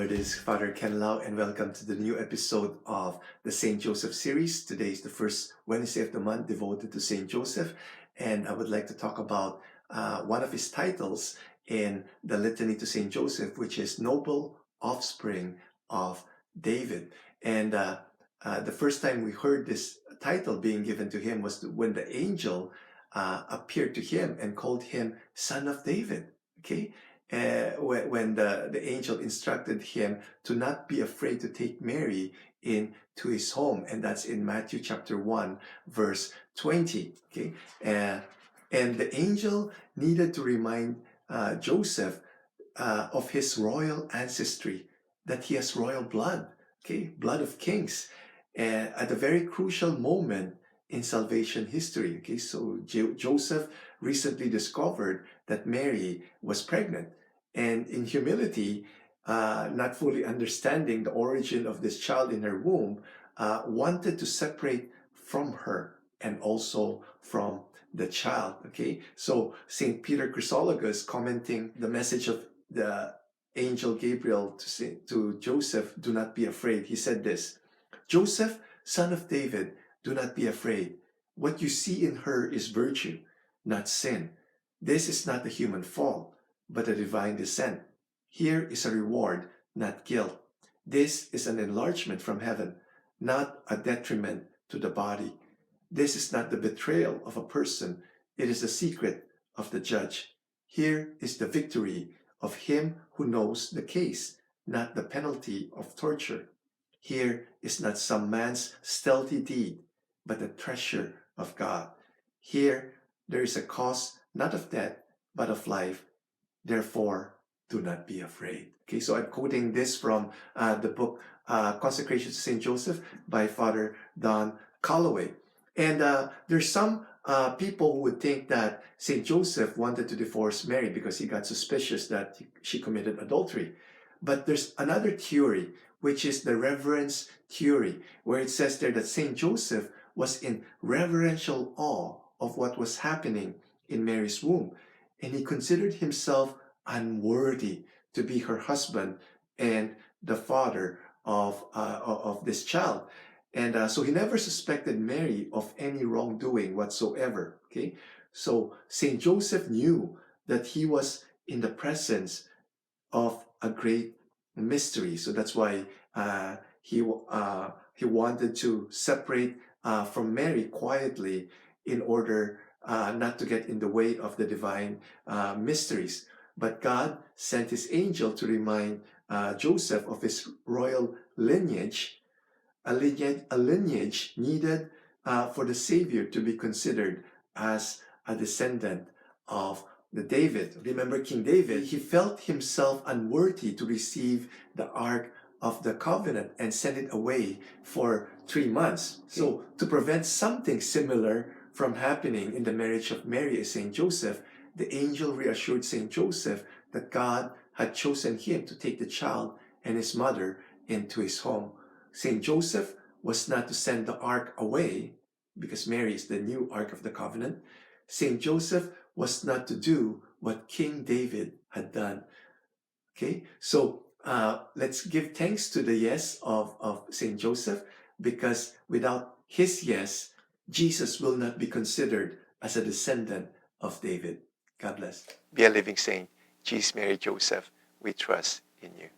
Lord is Father Ken Lau, and welcome to the new episode of the Saint Joseph series. Today is the first Wednesday of the month devoted to Saint Joseph, and I would like to talk about one of his titles in the Litany to Saint Joseph, which is Noble Offspring of David. And the first time we heard this title being given to him was when the angel appeared to him and called him Son of David. Okay. When the angel instructed him to not be afraid to take Mary into his home, and that's in Matthew chapter 1 verse 20. Okay, and the angel needed to remind Joseph of his royal ancestry, that he has royal blood, okay, blood of kings, at a very crucial moment in salvation history. Okay, so Joseph recently discovered that Mary was pregnant, and in humility, not fully understanding the origin of this child in her womb, wanted to separate from her and also from the child. Okay, so Saint Peter Chrysologus, commenting the message of the angel Gabriel to Joseph, "Do not be afraid," he said this: "Joseph, son of David, do not be afraid. What you see in her is virtue, not sin. This is not a human fall, but a divine descent. Here is a reward, not guilt. This is an enlargement from heaven, not a detriment to the body. This is not the betrayal of a person, it is the secret of the judge. Here is the victory of him who knows the case, not the penalty of torture. Here is not some man's stealthy deed, but the treasure of God. Here there is a cause not of death, but of life. Therefore, do not be afraid." Okay, so I'm quoting this from the book Consecration to Saint Joseph by Father Don Calloway. And there's some people who would think that Saint Joseph wanted to divorce Mary because he got suspicious that she committed adultery. But there's another theory, which is the Reverence Theory, where it says there that Saint Joseph was in reverential awe of what was happening in Mary's womb, and he considered himself unworthy to be her husband and the father of this child. And so he never suspected Mary of any wrongdoing whatsoever. Okay, so Saint Joseph knew that he was in the presence of a great mystery. So that's why he wanted to separate from Mary quietly in order not to get in the way of the divine mysteries. But God sent his angel to remind Joseph of his royal lineage, a lineage needed for the Savior to be considered as a descendant of the David. Remember King David, he felt himself unworthy to receive the Ark of the Covenant and sent it away for 3 months. So to prevent something similar from happening in the marriage of Mary and Saint Joseph, the angel reassured Saint Joseph that God had chosen him to take the child and his mother into his home. Saint Joseph was not to send the ark away, because Mary is the new Ark of the Covenant. Saint Joseph was not to do what King David had done. Okay, so let's give thanks to the yes of Saint Joseph, because without his yes, Jesus will not be considered as a descendant of David. God bless. Be a living saint. Jesus, Mary, Joseph, we trust in you.